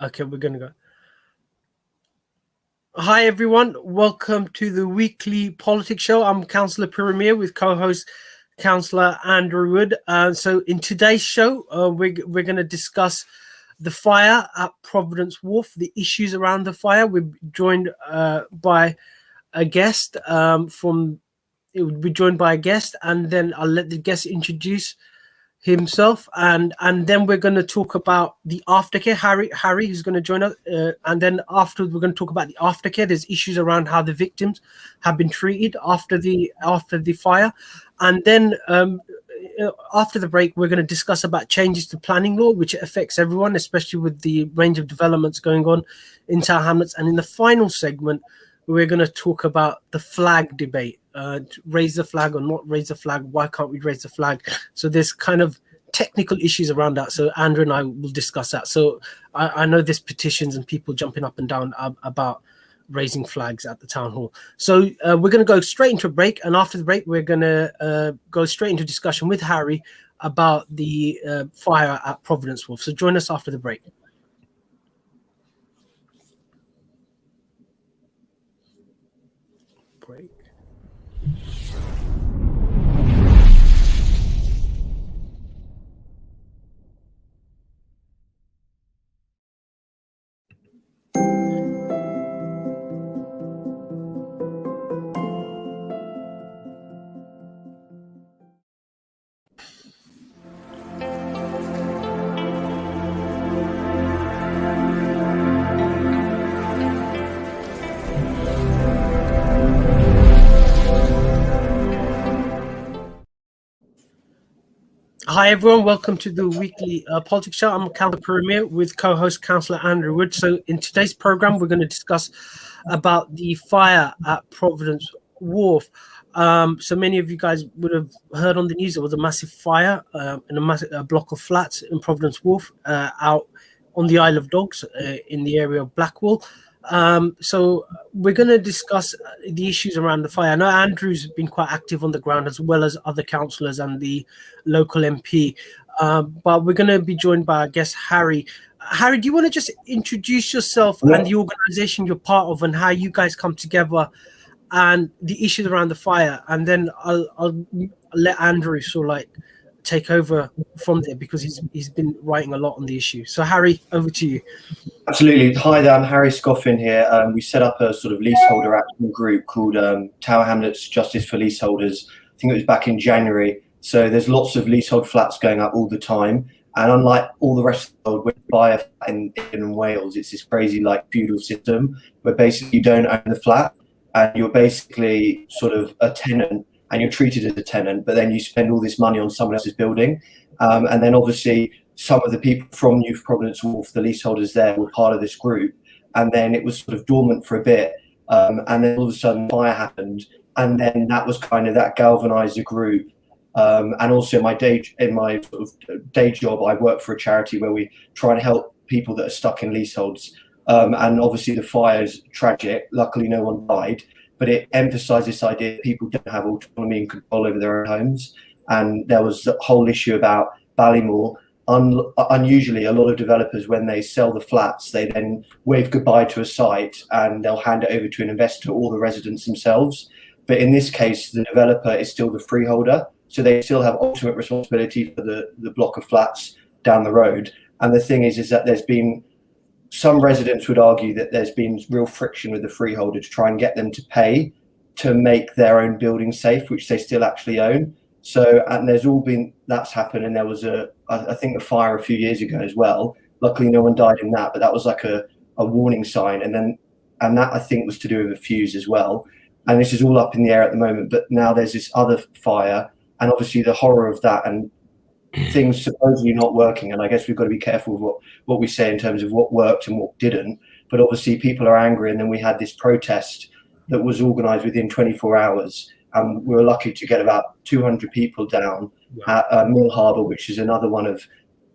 Okay, we're going to go. Hi, everyone. Welcome to the weekly politics show. I'm Councillor Puru with co-host Councillor Andrew Wood. So in today's show, we're going to discuss the fire at Providence Wharf, the issues around the fire. We're joined by a guest it would be joined by a guest, and then I'll let the guest introduce himself, and then we're going to talk about the aftercare. Harry who's going to join us, and then afterwards we're going to talk about the aftercare. There's issues around how the victims have been treated after the fire, and then after the break we're going to discuss about changes to planning law, which affects everyone, especially with the range of developments going on in Tower Hamlets. And in the final segment we're going to talk about the flag debate. Raise the flag or not raise the flag? Why can't we raise the flag? So there's kind of technical issues around that. So Andrew and I will discuss that. So I know there's petitions and people jumping up and down about raising flags at the town hall. So we're going to go straight into a break. And after the break, we're going to go straight into discussion with Harry about the fire at Providence Wharf. So join us after the break. Break. Hi everyone, welcome to the weekly politics show. I'm Councillor Premier with co-host Councillor Andrew Wood. So in today's program, we're going to discuss about the fire at Providence Wharf. So many of you guys would have heard on the news there was a massive fire in a block of flats in Providence Wharf out on the Isle of Dogs in the area of Blackwall. So we're going to discuss the issues around the fire. I know Andrew's been quite active on the ground, as well as other councillors and the local MP. But we're going to be joined by our guest, Harry. Harry, do you want to just introduce yourself and the organisation you're part of, and how you guys come together and the issues around the fire? And then I'll let Andrew sort of like take over from there, because he's been writing a lot on the issue. So Harry, over to you. Absolutely. Hi there, I'm Harry Scoffin here. We set up a sort of leaseholder action group called Tower Hamlets Justice for Leaseholders. I think it was back in January. So there's lots of leasehold flats going up all the time. And unlike all the rest of the world, when you buy a flat in Wales, it's this crazy like feudal system where basically you don't own the flat and you're basically sort of a tenant, and you're treated as a tenant, but then you spend all this money on someone else's building. And then obviously some of the people from New Providence Wharf, the leaseholders there, were part of this group. And then it was sort of dormant for a bit. And then all of a sudden fire happened. And then that was kind of, that galvanized the group. And also in my sort of day job, I work for a charity where we try and help people that are stuck in leaseholds. And obviously the fire is tragic. Luckily no one died. But it emphasised this idea that people don't have autonomy and control over their own homes. And there was the whole issue about Ballymore. Unusually, a lot of developers, when they sell the flats, they then wave goodbye to a site and they'll hand it over to an investor or the residents themselves. But in this case, the developer is still the freeholder. So they still have ultimate responsibility for the block of flats down the road. And the thing is that there's been, some residents would argue that there's been real friction with the freeholder to try and get them to pay to make their own building safe, which they still actually own. So, and there's all been, that's happened. And there was I think a fire a few years ago as well. Luckily no one died in that, but that was like a warning sign. And that I think was to do with a fuse as well. And this is all up in the air at the moment, but now there's this other fire, and obviously the horror of that and things supposedly not working. And I guess we've got to be careful with what we say in terms of what worked and what didn't. But obviously people are angry. And then we had this protest that was organized within 24 hours. And we were lucky to get about 200 people down at Mill Harbour, which is another one of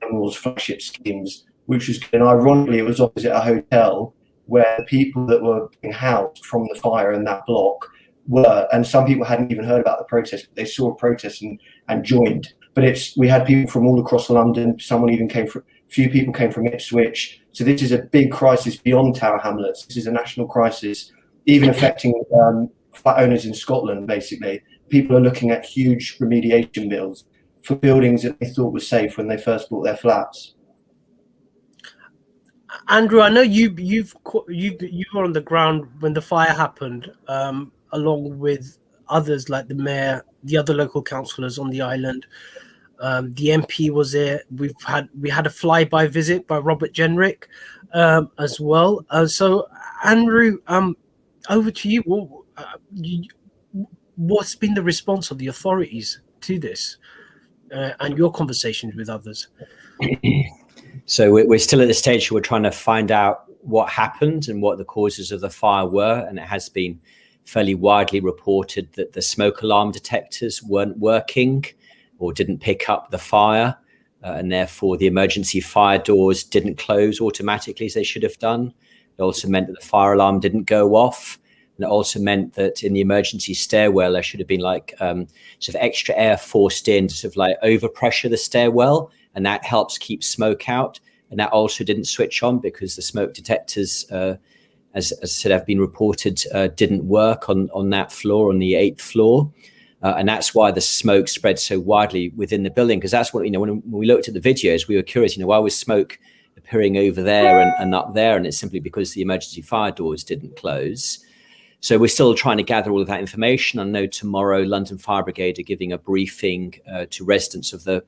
Emerald's flagship schemes, which was, and ironically, it was opposite a hotel where the people that were being housed from the fire in that block were, and some people hadn't even heard about the protest, but they saw a protest and joined. But we had people from all across London. Someone even came from, few people came from Ipswich. So this is a big crisis beyond Tower Hamlets. This is a national crisis, even affecting flat owners in Scotland, basically. People are looking at huge remediation bills for buildings that they thought were safe when they first bought their flats. Andrew, I know you were on the ground when the fire happened, along with others like the mayor, the other local councillors on the island. The MP was there. We had a flyby visit by Robert Jenrick as well. So, Andrew, over to you. What's been the response of the authorities to this, and your conversations with others? So we're still at the stage where we're trying to find out what happened and what the causes of the fire were. And it has been fairly widely reported that the smoke alarm detectors weren't working or didn't pick up the fire. And therefore the emergency fire doors didn't close automatically as they should have done. It also meant that the fire alarm didn't go off. And it also meant that in the emergency stairwell, there should have been like sort of extra air forced in to sort of like overpressure the stairwell. And that helps keep smoke out. And that also didn't switch on because the smoke detectors, as said, have been reported, didn't work on that floor, on the 8th floor. And that's why the smoke spread so widely within the building. Because that's what, when we looked at the videos, we were curious, why was smoke appearing over there and up there? And it's simply because the emergency fire doors didn't close. So we're still trying to gather all of that information. I know tomorrow London Fire Brigade are giving a briefing to residents of the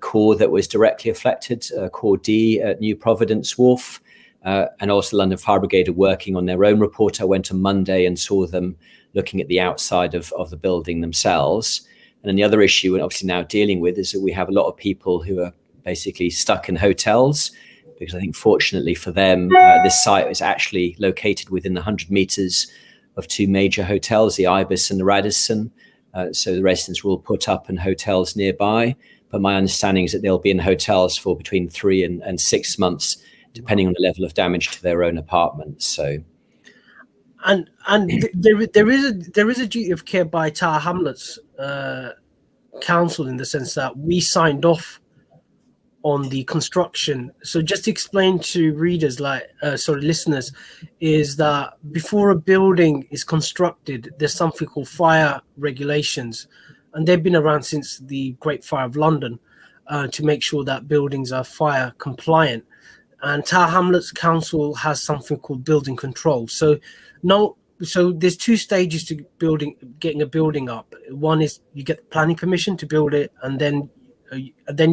core that was directly affected, Core D at New Providence Wharf, and also London Fire Brigade are working on their own report. I went on Monday and saw them looking at the outside of the building themselves. And then the other issue we're obviously now dealing with is that we have a lot of people who are basically stuck in hotels, because I think fortunately for them, this site is actually located within the 100 meters of two major hotels, the Ibis and the Radisson. So the residents will put up in hotels nearby. But my understanding is that they'll be in hotels for between 3 and 6 months, depending on the level of damage to their own apartments. So, there is a duty of care by Tower Hamlets Council, in the sense that we signed off on the construction. So just to explain to readers, listeners, is that before a building is constructed, there's something called fire regulations. And they've been around since the Great Fire of London to make sure that buildings are fire compliant. And Tower Hamlets Council has something called building control. So there's two stages to getting a building up. One is you get planning permission to build it, and then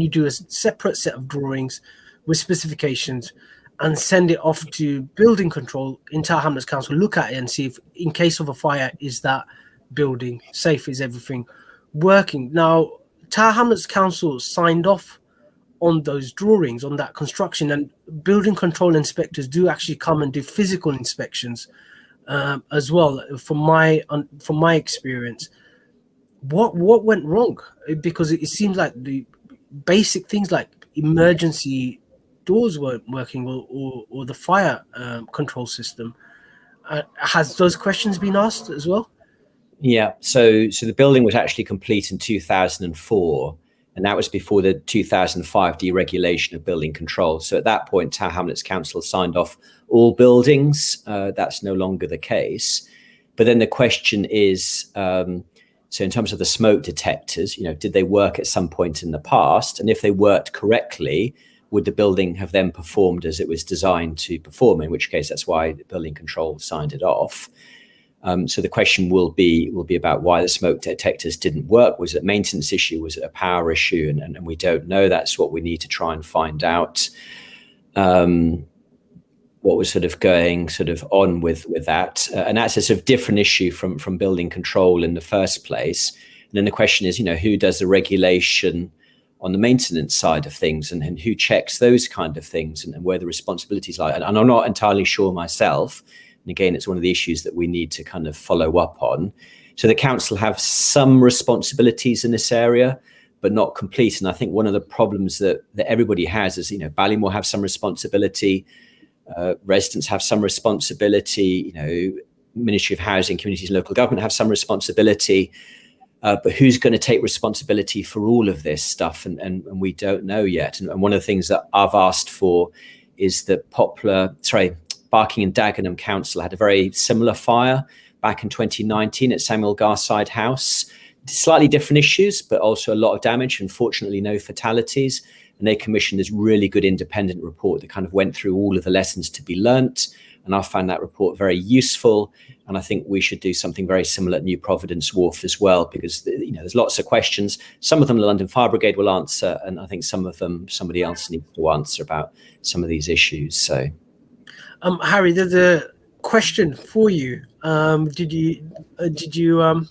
you do a separate set of drawings with specifications and send it off to building control in Tower Hamlets Council, look at it and see if, in case of a fire, is that building safe, is everything working. Now, Tower Hamlets Council signed off on those drawings, on that construction, and building control inspectors do actually come and do physical inspections as well. From my experience, what went wrong? Because it seems like the basic things like emergency doors weren't working, or the fire control system. Has those questions been asked as well? Yeah, so the building was actually complete in 2004, and that was before the 2005 deregulation of building control. So at that point, Tower Hamlets Council signed off all buildings. That's no longer the case. But then the question is, so in terms of the smoke detectors, did they work at some point in the past? And if they worked correctly, would the building have then performed as it was designed to perform? In which case, that's why the building control signed it off. So the question will be about why the smoke detectors didn't work. Was it a maintenance issue? Was it a power issue? And we don't know. That's what we need to try and find out. What was going on with that. And that's a sort of different issue from building control in the first place. And then the question is, who does the regulation on the maintenance side of things, and who checks those kind of things, and where the responsibilities lie. And I'm not entirely sure myself. And again, it's one of the issues that we need to kind of follow up on. So the council have some responsibilities in this area, but not complete. And I think one of the problems that everybody has is, Ballymore have some responsibility, residents have some responsibility, Ministry of Housing, Communities and Local Government have some responsibility, but who's going to take responsibility for all of this stuff? And we don't know yet. And one of the things that I've asked for is that Barking and Dagenham Council had a very similar fire back in 2019 at Samuel Garside House. Slightly different issues, but also a lot of damage, and fortunately no fatalities. And they commissioned this really good independent report that kind of went through all of the lessons to be learnt. And I found that report very useful. And I think we should do something very similar at New Providence Wharf as well, because there's lots of questions. Some of them the London Fire Brigade will answer, and I think some of them somebody else needs to answer about some of these issues. So, Harry, there's a question for you. Did you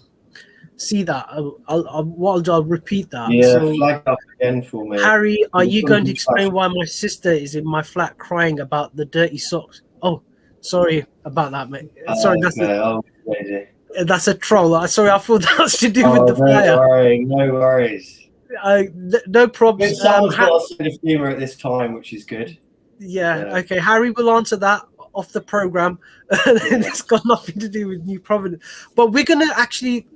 see that? I'll repeat that. Yeah, so, flag up again for me. Harry, are you going to explain why my sister is in my flat crying about the dirty socks? Oh, sorry about that, mate. Sorry, that's a troll. Sorry, I thought that's to do with the fire. No worries. No problems. Someone's got a sense of humour at this time, which is good. Yeah, okay. Harry will answer that off the programme. It's got nothing to do with New Providence. But we're going to actually,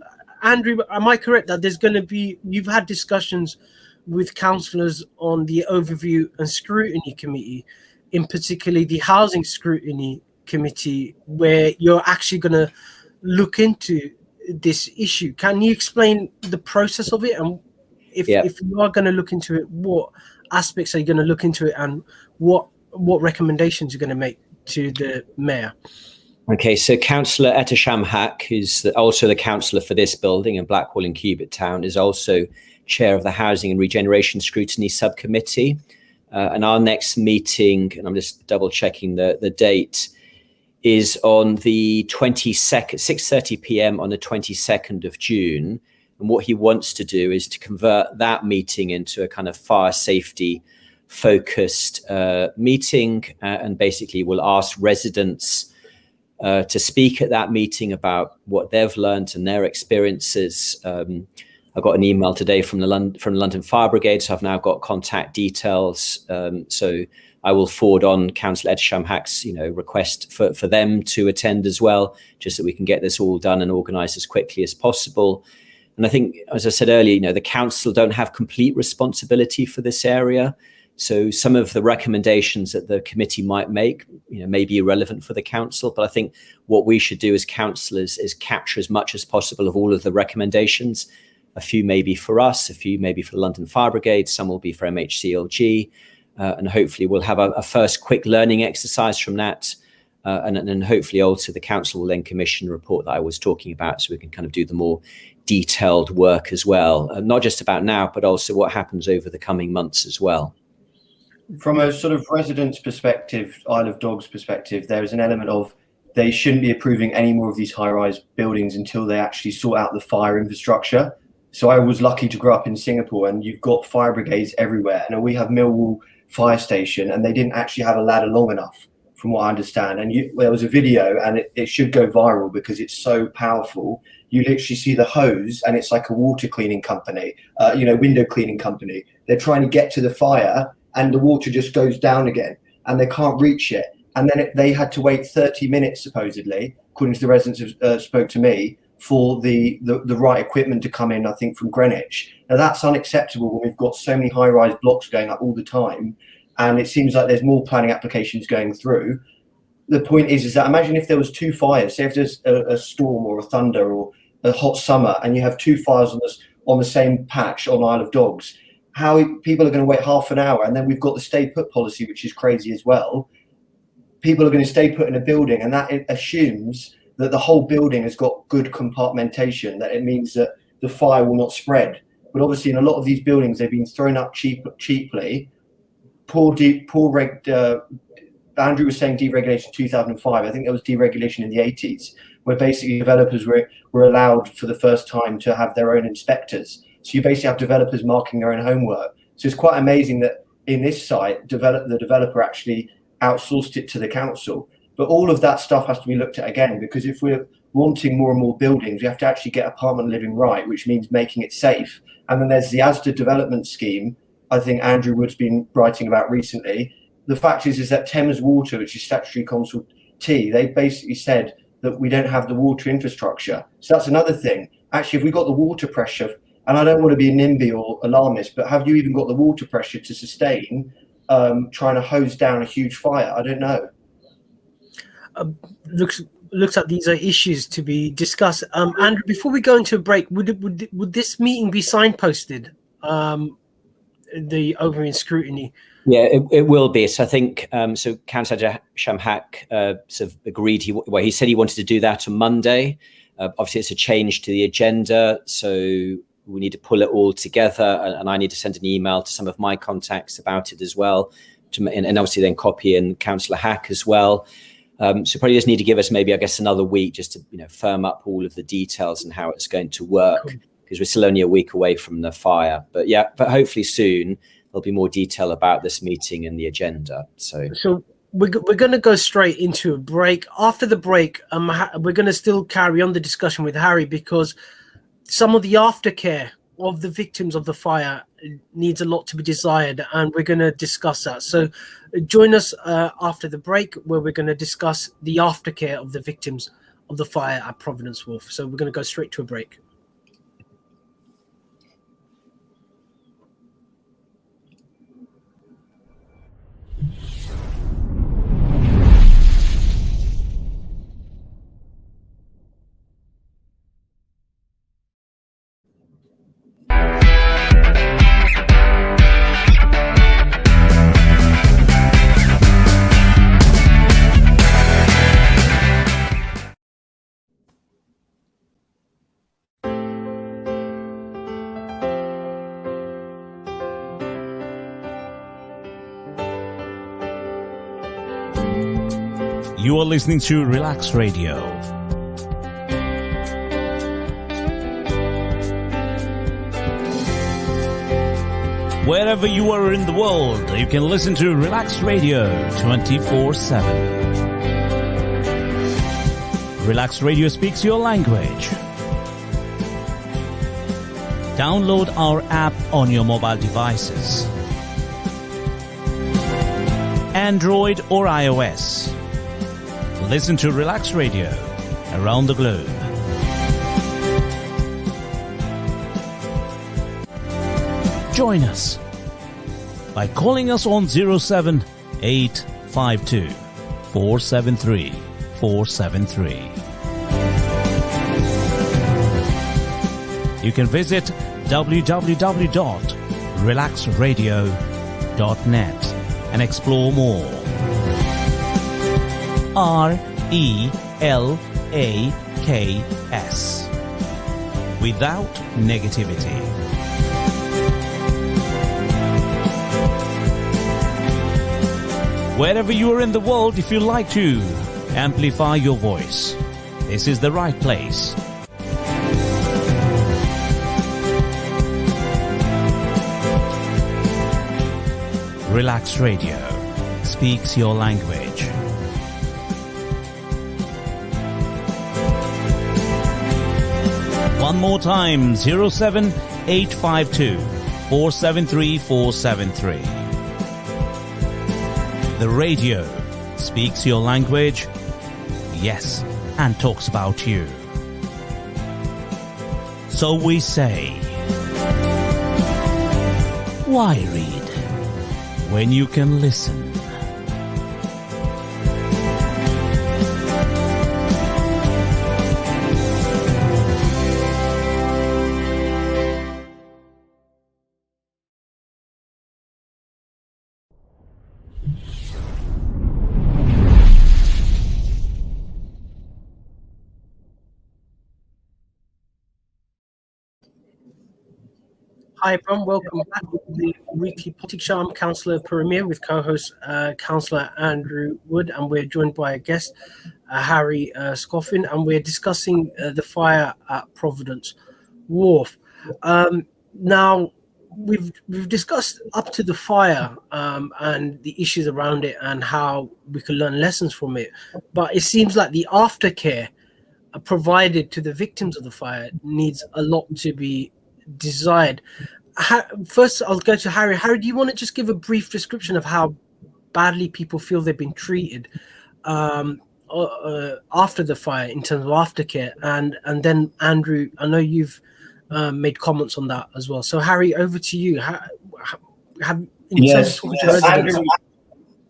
Andrew, am I correct that there's going to be, you've had discussions with councillors on the Overview and Scrutiny Committee, in particularly the Housing Scrutiny Committee, where you're actually going to look into this issue. Can you explain the process of it? And if you are going to look into it, what aspects are you going to look into it, and what recommendations you're going to make to the mayor? Okay, so Councillor Etisham Haque, who's also the councillor for this building in Blackwall and Cubitt Town, is also chair of the Housing and Regeneration Scrutiny Subcommittee. And our next meeting, and I'm just double checking the date, is on the 22nd, 6:30 p.m. on the 22nd of June. And what he wants to do is to convert that meeting into a kind of fire safety focused meeting, and basically will ask residents to speak at that meeting about what they've learned and their experiences. I got an email today from the London Fire Brigade, so I've now got contact details. So I will forward on Councillor Etisham Haque's request for them to attend as well, just so we can get this all done and organised as quickly as possible. And I think, as I said earlier, the council don't have complete responsibility for this area. So some of the recommendations that the committee might make, may be irrelevant for the council. But I think what we should do as councillors is capture as much as possible of all of the recommendations. A few may be for us, a few may be for the London Fire Brigade, some will be for MHCLG. And hopefully we'll have a first quick learning exercise from that. And then hopefully also the council will then commission a report that I was talking about, so we can kind of do the more detailed work as well. Not just about now, but also what happens over the coming months as well. From a sort of residents' perspective, Isle of Dogs perspective, there is an element of they shouldn't be approving any more of these high-rise buildings until they actually sort out the fire infrastructure. So I was lucky to grow up in Singapore, and you've got fire brigades everywhere. And we have Millwall Fire Station, and they didn't actually have a ladder long enough, from what I understand. And there was a video, and it should go viral because it's so powerful. You literally see the hose, and it's like a water cleaning company, window cleaning company. They're trying to get to the fire, and the water just goes down again, and they can't reach it. And then they had to wait 30 minutes, supposedly, according to the residents who spoke to me, for the right equipment to come in, I think, from Greenwich. Now, that's unacceptable when we've got so many high-rise blocks going up all the time, and it seems like there's more planning applications going through. The point is that imagine if there was two fires, say if there's a storm or a thunder or a hot summer, and you have two fires on the same patch on Isle of Dogs, how people are going to wait half an hour. And then we've got the stay put policy, which is crazy as well. People are going to stay put in a building, and that assumes that the whole building has got good compartmentation, that it means that the fire will not spread. But obviously in a lot of these buildings, they've been thrown up cheaply. Andrew was saying deregulation 2005. I think there was deregulation in the 80s, where basically developers were allowed for the first time to have their own inspectors. So you basically have developers marking their own homework. So it's quite amazing that in this site, the developer actually outsourced it to the council. But all of that stuff has to be looked at again, because if we're wanting more and more buildings, we have to actually get apartment living right, which means making it safe. And then there's the Asda development scheme, I think Andrew Wood's been writing about recently. The fact is that Thames Water, which is statutory consultee, they basically said that we don't have the water infrastructure. So that's another thing. Actually, if we've got the water pressure, and I don't want to be a NIMBY or alarmist, but have you even got the water pressure to sustain trying to hose down a huge fire. I don't know. Looks like these are issues to be discussed. Andrew, before we go into a break, would this meeting be signposted? The ovarian scrutiny. Yeah, it will be. So I think so. Councillor Shamhak sort of agreed. He said he wanted to do that on Monday. Obviously, it's a change to the agenda, so we need to pull it all together, and I need to send an email to some of my contacts about it as well, and obviously then copy in Councillor Hack as well. So probably just need to give us maybe, I guess, another week just to firm up all of the details and how it's going to work, because we're still only a week away from the fire. But hopefully soon there'll be more detail about this meeting and the agenda. So we're going to go straight into a break. After the break, we're going to still carry on the discussion with Harry, because some of the aftercare of the victims of the fire needs a lot to be desired, and we're going to discuss that. So join us after the break, where we're going to discuss the aftercare of the victims of the fire at Providence Wharf. So we're going to go straight to a break. You are listening to Relax Radio. Wherever you are in the world, you can listen to Relax Radio 24/7. Relax Radio speaks your language. Download our app on your mobile devices, Android or iOS. Listen to Relax Radio around the globe. Join us by calling us on 07852 473 473. You can visit www.relaxradio.net and explore more. RELAKS, without negativity. Wherever you are in the world, if you like to amplify your voice, this is the right place. Relax Radio speaks your language. One more time, 07852 473 473. The radio speaks your language, yes, and talks about you. So we say, why read when you can listen? Hi everyone, welcome back to the weekly politics show. I'm Councillor Puru with co-host Councillor Andrew Wood, and we're joined by a guest, Harry Scoffin, and we're discussing the fire at Providence Wharf. Now, we've discussed up to the fire and the issues around it and how we can learn lessons from it, but it seems like the aftercare provided to the victims of the fire needs a lot to be desired. First, I'll go to Harry. Harry, do you want to just give a brief description of how badly people feel they've been treated after the fire in terms of aftercare? And then Andrew, I know you've made comments on that as well. So Harry, over to you. in terms of Yes, talking to residents?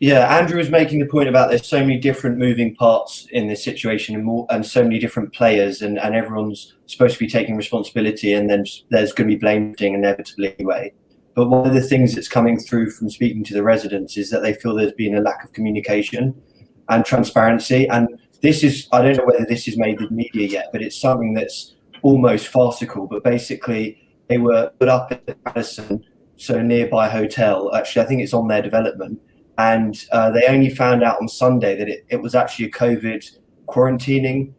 Andrew was making the point about there's so many different moving parts in this situation and so many different players and everyone's supposed to be taking responsibility, and then there's going to be blame shifting inevitably anyway. But one of the things that's coming through from speaking to the residents is that they feel there's been a lack of communication and transparency. And this is, I don't know whether this has made the media yet, but it's something that's almost farcical. But basically, they were put up at Madison, so nearby hotel. Actually, I think it's on their development. And they only found out on Sunday that it was actually a COVID quarantining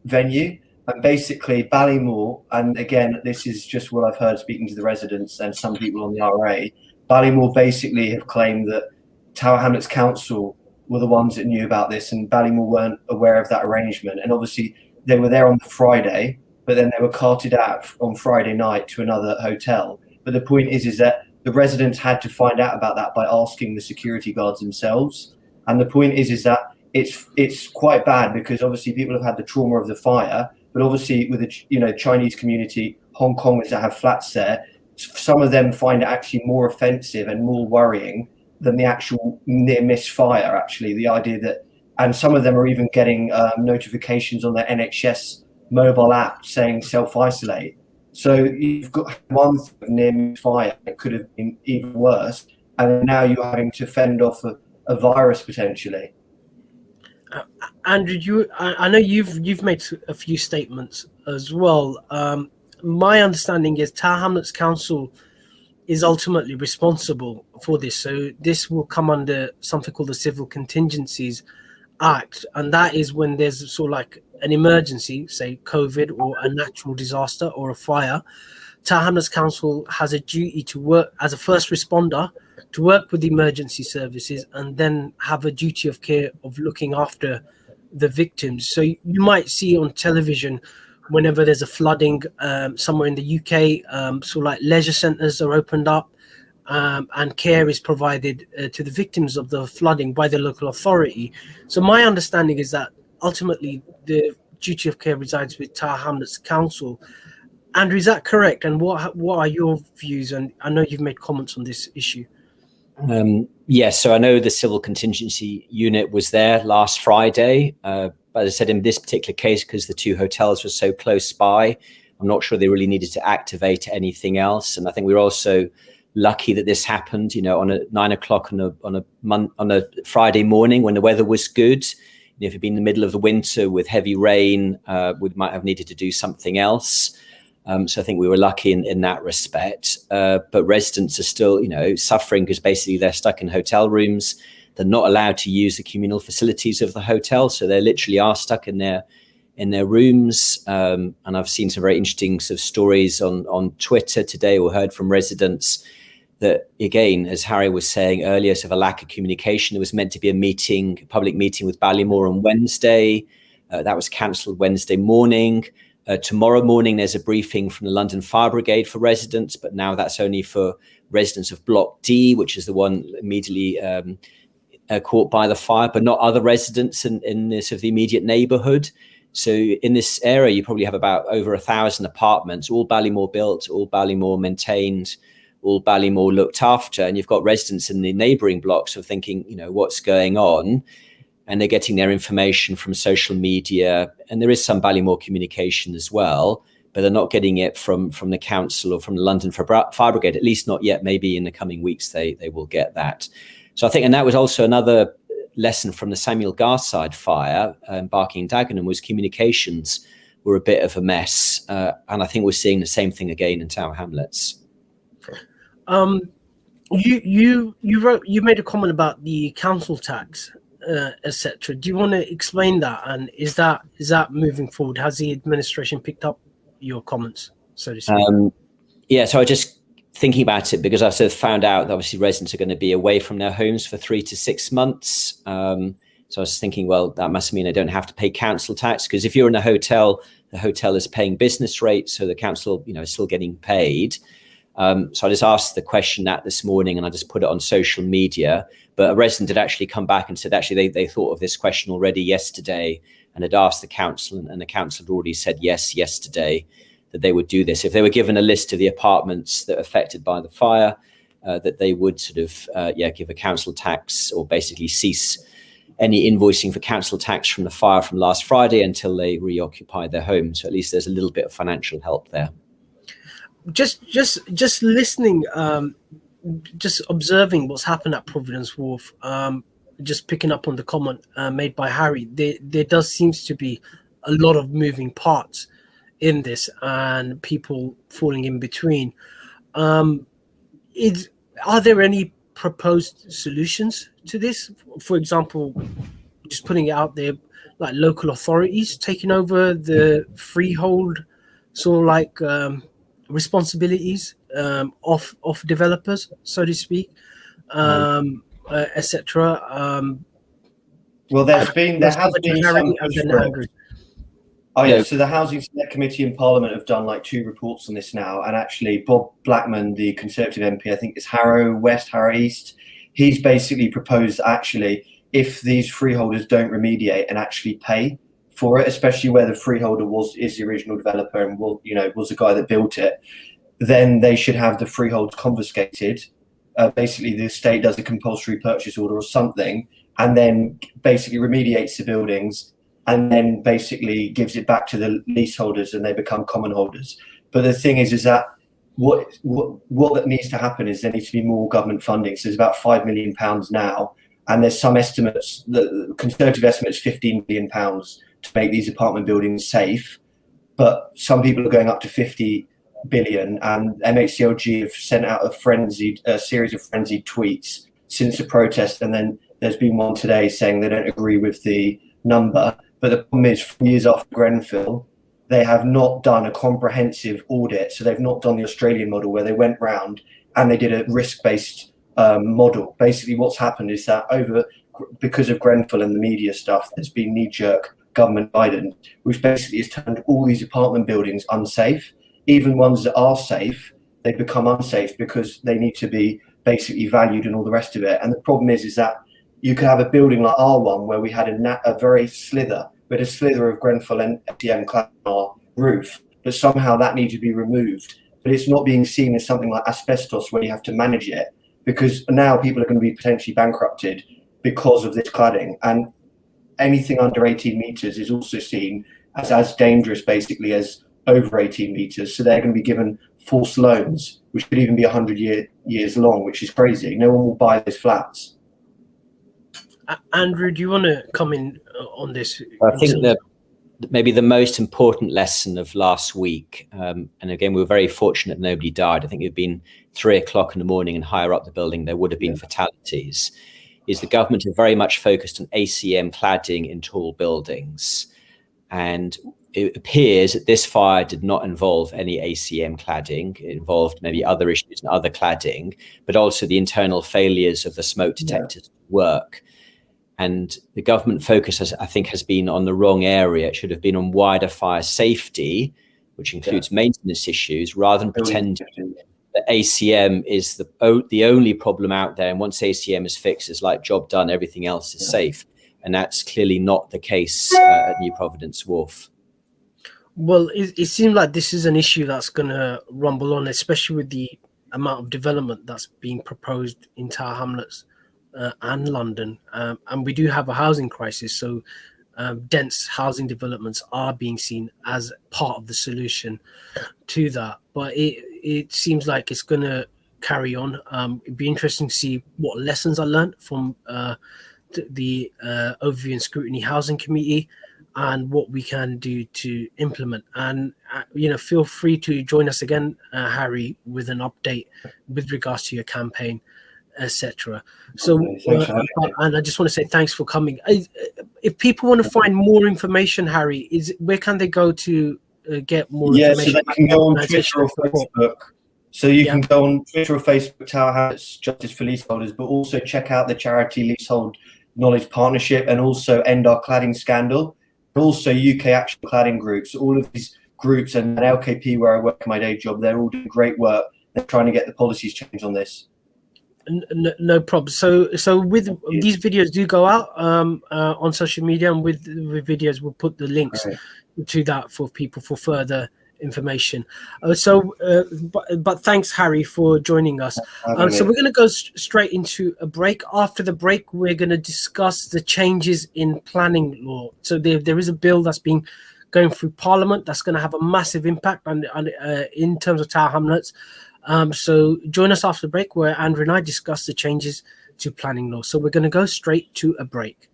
venue. And basically, Ballymore, and again, this is just what I've heard speaking to the residents and some people on the RA, Ballymore basically have claimed that Tower Hamlets Council were the ones that knew about this, and Ballymore weren't aware of that arrangement. And obviously, they were there on the Friday, but then they were carted out on Friday night to another hotel. But the point is that the residents had to find out about that by asking the security guards themselves. And the point is that it's quite bad because obviously people have had the trauma of the fire, but obviously with the Chinese community, Hong Kongers that have flats there, some of them find it actually more offensive and more worrying than the actual near miss fire. Actually, the idea that, and some of them are even getting notifications on their NHS mobile app saying self-isolate. So you've got one near fire that could have been even worse, and now you're having to fend off a virus potentially. Andrew, I know you've made a few statements as well. My understanding is Tower Hamlets Council is ultimately responsible for this, so this will come under something called the Civil Contingencies Act, and that is when there's sort of like an emergency, say COVID or a natural disaster or a fire. Tower Hamlets Council has a duty to work as a first responder, to work with the emergency services, and then have a duty of care of looking after the victims. So you might see on television whenever there's a flooding somewhere in the UK, so like leisure centres are opened up and care is provided to the victims of the flooding by the local authority. So my understanding is that ultimately the duty of care resides with Tower Hamlets Council. Andrew, is that correct? And what are your views? And I know you've made comments on this issue. Yes, so I know the Civil Contingency Unit was there last Friday. But as I said, in this particular case, because the two hotels were so close by, I'm not sure they really needed to activate anything else. And I think we were also lucky that this happened, on a 9 o'clock on a Friday morning when the weather was good. If it'd been in the middle of the winter with heavy rain, we might have needed to do something else. So I think we were lucky in that respect. But residents are still, suffering because basically they're stuck in hotel rooms. They're not allowed to use the communal facilities of the hotel, so they literally are stuck in their rooms. And I've seen some very interesting sort of stories on Twitter today, or heard from residents that, again, as Harry was saying earlier, sort of a lack of communication. There was meant to be a public meeting with Ballymore on Wednesday. That was cancelled Wednesday morning. Tomorrow morning, there's a briefing from the London Fire Brigade for residents, but now that's only for residents of Block D, which is the one immediately caught by the fire, but not other residents in this of the immediate neighbourhood. So in this area, you probably have about over 1,000 apartments, all Ballymore built, all Ballymore maintained, all Ballymore looked after. And you've got residents in the neighbouring blocks who are thinking, what's going on? And they're getting their information from social media. And there is some Ballymore communication as well, but they're not getting it from the council or from the London Fire Brigade, at least not yet. Maybe in the coming weeks, they will get that. So I think, and that was also another lesson from the Samuel Garside fire in Barking and Dagenham, was communications were a bit of a mess. And I think we're seeing the same thing again in Tower Hamlets. You made a comment about the council tax, etc. Do you want to explain that? And is that moving forward? Has the administration picked up your comments, so to speak? So I just thinking about it, because I sort of found out that obviously residents are going to be away from their homes for 3 to 6 months. So I was thinking, well, that must mean I don't have to pay council tax, because if you're in a hotel, the hotel is paying business rates, so the council, is still getting paid. So I just asked the question this morning, and I just put it on social media. But a resident had actually come back and said, actually, they thought of this question already yesterday and had asked the council, and the council had already said yes yesterday that they would do this. If they were given a list of the apartments that are affected by the fire, that they would sort of give a council tax or basically cease any invoicing for council tax from the fire from last Friday until they reoccupy their home. So at least there's a little bit of financial help there. Just listening, just observing what's happened at Providence Wharf, just picking up on the comment made by Harry, there does seems to be a lot of moving parts in this and people falling in between. Are there any proposed solutions to this? For example, just putting it out there, like local authorities taking over the freehold sort of like responsibilities of developers, so to speak, etc. Well, there has been some push for it. Oh yeah, so the Housing Select Committee in Parliament have done like 2 reports on this now, and actually Bob Blackman, the Conservative MP, I think it's Harrow West, Harrow East, he's basically proposed actually if these freeholders don't remediate and actually pay for it, especially where the freeholder is the original developer and was the guy that built it, then they should have the freeholds confiscated. Basically, the state does a compulsory purchase order or something, and then basically remediates the buildings, and then basically gives it back to the leaseholders, and they become common holders. But the thing is that what that needs to happen is there needs to be more government funding. So there's about £5 million now, and there's some estimates, the Conservative estimate is £15 million to make these apartment buildings safe, but some people are going up to 50 billion, and MHCLG have sent out a series of frenzied tweets since the protest, and then there's been one today saying they don't agree with the number. But the problem is, 4 years after Grenfell, they have not done a comprehensive audit. So they've not done the Australian model where they went round and they did a risk-based model. Basically, what's happened is that because of Grenfell and the media stuff, there's been knee-jerk government guidance, which basically has turned all these apartment buildings unsafe. Even ones that are safe, they become unsafe because they need to be basically valued and all the rest of it. And the problem is that you could have a building like R1 where we had a very slither, of Grenfell and FDM clad on our roof, but somehow that needs to be removed. But it's not being seen as something like asbestos where you have to manage it, because now people are going to be potentially bankrupted because of this cladding. And anything under 18 meters is also seen as dangerous, basically, as over 18 meters. So they're going to be given false loans, which could even be 100 years long, which is crazy. No one will buy those flats. Andrew, do you want to come in on this? I think that maybe the most important lesson of last week, and again, we were very fortunate nobody died. I think it had been 3 o'clock in the morning and higher up the building, there would have been fatalities, is the government are very much focused on ACM cladding in tall buildings. And it appears that this fire did not involve any ACM cladding. It involved maybe other issues and other cladding, but also the internal failures of the smoke detectors work. And the government focus, I think, has been on the wrong area. It should have been on wider fire safety, which includes maintenance issues, rather than pretending that ACM is the only problem out there. And once ACM is fixed, it's like job done, everything else is safe. And that's clearly not the case at New Providence Wharf. Well, it seems like this is an issue that's going to rumble on, especially with the amount of development that's being proposed in Tower Hamlets and London. And we do have a housing crisis, so dense housing developments are being seen as part of the solution to that. But it seems like it's going to carry on. It'd be interesting to see what lessons are learned from the Overview and Scrutiny Housing Committee, and what we can do to implement. And feel free to join us again, Harry, with an update with regards to your campaign, etc. So and I just want to say thanks for coming. If people want to find more information, Harry, where can they go to get more information? So they can go on Twitter or Facebook. So you can go on Twitter or Facebook, Tower Hamlets Justice for Leaseholders, but also check out the charity Leasehold Knowledge Partnership, and also End Our Cladding Scandal, and also UK Action Cladding Groups. All of these groups and LKP, where I work my day job, they're all doing great work. They're trying to get the policies changed on this. No problem. So with these videos do go out on social media, and with videos we'll put the links to that for people for further information. But thanks, Harry, for joining us. So we're going to go straight into a break. After the break, we're going to discuss the changes in planning law. So there is a bill that's been going through Parliament that's going to have a massive impact on in terms of Tower Hamlets. So join us after the break, where Andrew and I discuss the changes to planning law. So we're going to go straight to a break.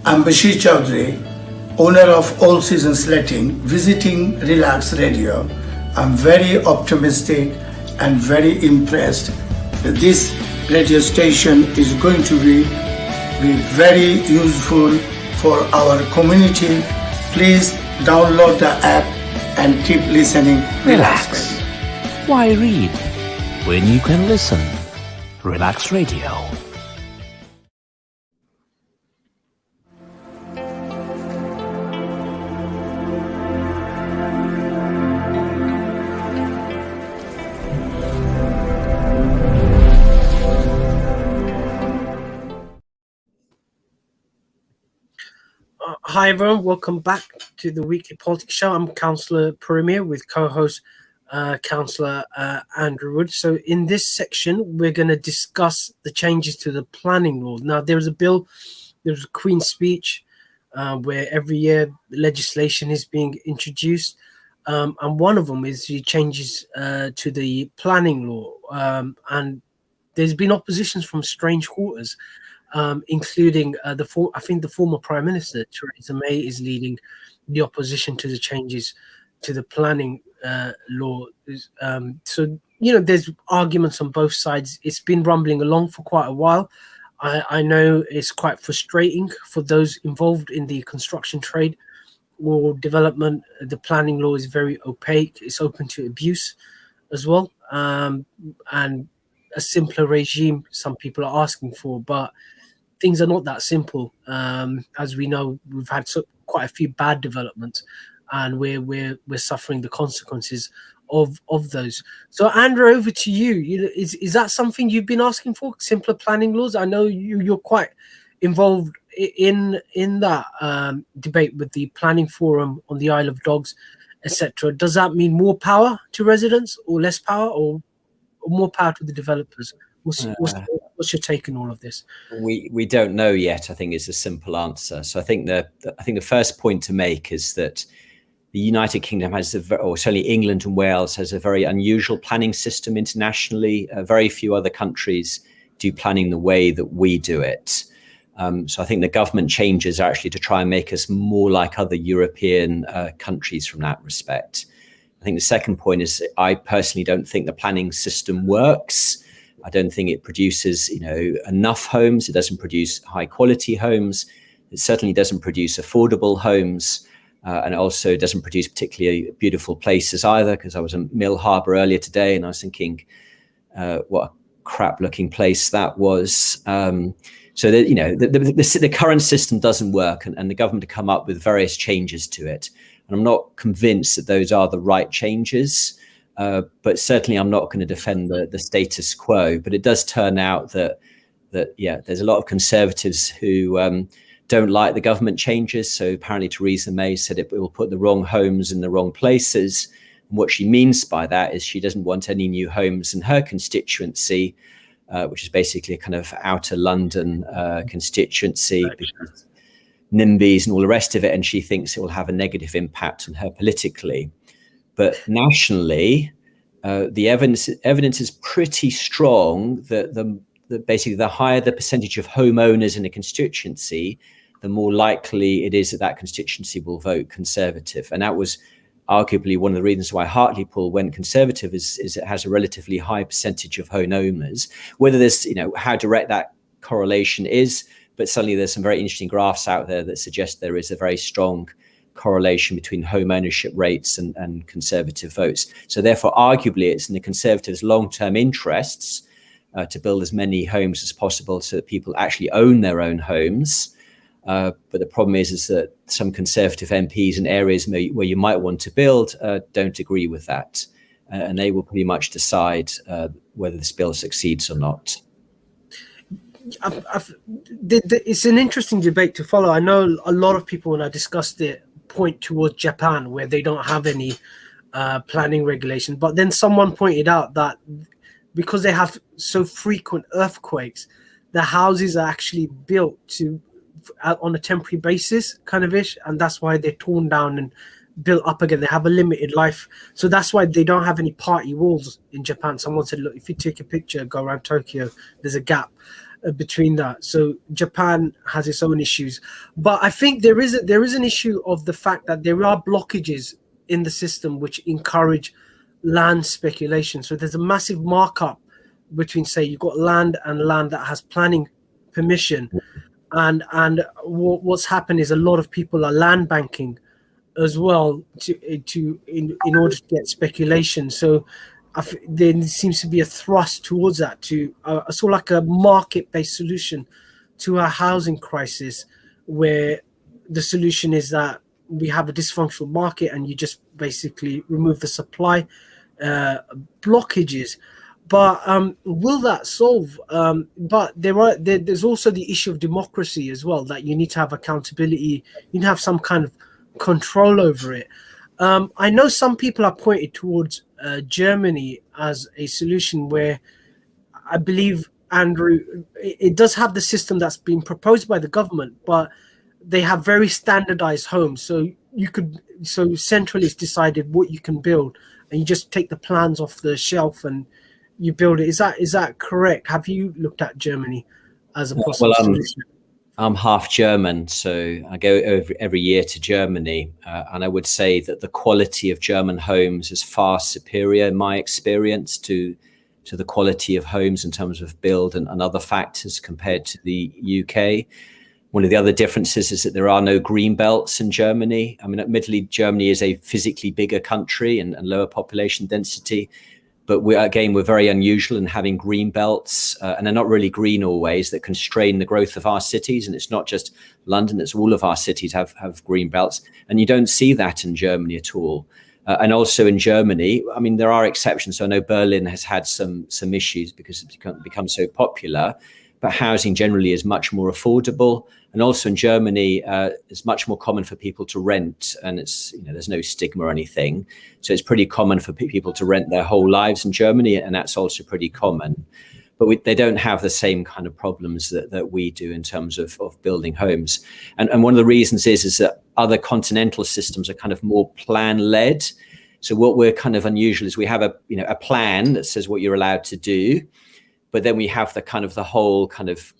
I'm Bashir Chaudhry, owner of All Seasons Letting, visiting Relax Radio. I'm very optimistic and very impressed that this radio station is going to be very useful for our community. Please download the app and keep listening. Relax. Why read when you can listen? Relax Radio. Hi everyone, welcome back to the Weekly Politics Show. I'm Councillor Puru with co-host Councillor Andrew Wood. So in this section, we're going to discuss the changes to the planning law. Now, there's a bill, there's a Queen's speech where every year legislation is being introduced. And one of them is the changes to the planning law. And there's been oppositions from strange quarters. Including I think the former Prime Minister, Theresa May, is leading the opposition to the changes to the planning law. So, there's arguments on both sides. It's been rumbling along for quite a while. I know it's quite frustrating for those involved in the construction trade or development. The planning law is very opaque. It's open to abuse as well. And a simpler regime, some people are asking for, but things are not that simple. As we know, we've had quite a few bad developments, and we're suffering the consequences of those. So, Andrew, over to you. Is that something you've been asking for? Simpler planning laws? I know you're quite involved in that debate with the planning forum on the Isle of Dogs, etc. Does that mean more power to residents, or less power, or more power to the developers? What's your take on all of this? We don't know yet, I think, is a simple answer. So I think the first point to make is that the United Kingdom has, or certainly England and Wales, has a very unusual planning system internationally. Very few other countries do planning the way that we do it. So I think the government changes are actually to try and make us more like other European countries from that respect. I think the second point is I personally don't think the planning system works. I don't think it produces, enough homes. It doesn't produce high quality homes. It certainly doesn't produce affordable homes. And it also doesn't produce particularly beautiful places either, because I was in Mill Harbour earlier today and I was thinking, what a crap looking place that was. So that, the current system doesn't work, and the government to come up with various changes to it. And I'm not convinced that those are the right changes. But certainly I'm not going to defend the status quo. But it does turn out that there's a lot of Conservatives who don't like the government changes. So apparently Theresa May said it will put the wrong homes in the wrong places. And what she means by that is she doesn't want any new homes in her constituency, which is basically a kind of outer London constituency, because NIMBYs and all the rest of it. And she thinks it will have a negative impact on her politically. But nationally, the evidence is pretty strong that basically the higher the percentage of homeowners in a constituency, the more likely it is that constituency will vote Conservative. And that was arguably one of the reasons why Hartlepool went conservative is it has a relatively high percentage of homeowners. Whether there's, how direct that correlation is, but suddenly there's some very interesting graphs out there that suggest there is a very strong correlation between home ownership rates and conservative votes. So therefore, arguably, it's in the Conservatives' long-term interests to build as many homes as possible so that people actually own their own homes. But the problem is that some Conservative MPs in areas where you might want to build don't agree with that. And they will pretty much decide whether this bill succeeds or not. It's an interesting debate to follow. I know a lot of people, when I discussed it, point towards Japan, where they don't have any planning regulation. But then someone pointed out that because they have so frequent earthquakes, the houses are actually built on a temporary basis, kind of ish, and that's why they're torn down and built up again. They have a limited life, so that's why they don't have any party walls in Japan. Someone said, look, if you take a picture, go around Tokyo, there's a gap between that. So Japan has its own issues, but I think there is an issue of the fact that there are blockages in the system which encourage land speculation. So there's a massive markup between, say, you've got land and land that has planning permission, and what's happened is a lot of people are land banking as well in order to get speculation. So there seems to be a thrust towards that, to sort of like a market-based solution to our housing crisis, where the solution is that we have a dysfunctional market and you just basically remove the supply blockages. But will that solve? But there's also the issue of democracy as well, that you need to have accountability, you need to have some kind of control over it. I know some people are pointed towards Germany as a solution, where I believe, Andrew, it does have the system that's been proposed by the government, but they have very standardized homes. So centrally it's decided what you can build, and you just take the plans off the shelf and you build it. Is that correct? Have you looked at Germany as a possible solution? I'm half German, so I go over every year to Germany, and I would say that the quality of German homes is far superior, in my experience, to the quality of homes in terms of build and other factors compared to the UK. One of the other differences is that there are no green belts in Germany. I mean, admittedly, Germany is a physically bigger country and lower population density, but we're very unusual in having green belts, and they're not really green always, that constrain the growth of our cities. And it's not just London, it's all of our cities have green belts. And you don't see that in Germany at all. And also in Germany, I mean, there are exceptions. So I know Berlin has had some issues because it's become so popular, but housing generally is much more affordable. And also in Germany, it's much more common for people to rent, and it's, there's no stigma or anything. So it's pretty common for people to rent their whole lives in Germany, and that's also pretty common. But they don't have the same kind of problems that we do in terms of building homes. And one of the reasons is that other continental systems are kind of more plan-led. So what we're kind of unusual is we have a plan that says what you're allowed to do, but then we have the whole kind of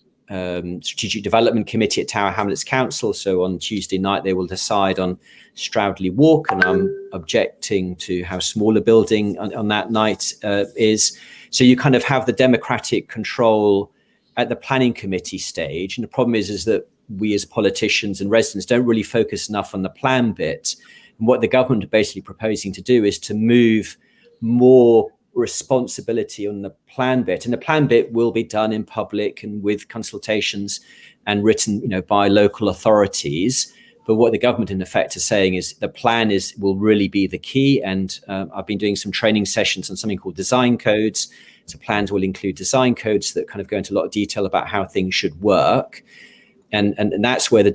strategic development committee at Tower Hamlets Council. So on Tuesday night, they will decide on Stroudley Walk, and I'm objecting to how small a building on that night is. So you kind of have the democratic control at the planning committee stage. And the problem is that we as politicians and residents don't really focus enough on the plan bit. And what the government are basically proposing to do is to move more responsibility on the plan bit, and the plan bit will be done in public and with consultations and written by local authorities. But what the government in effect is saying is the plan will really be the key. And I've been doing some training sessions on something called design codes. So plans will include design codes that kind of go into a lot of detail about how things should work, and that's where the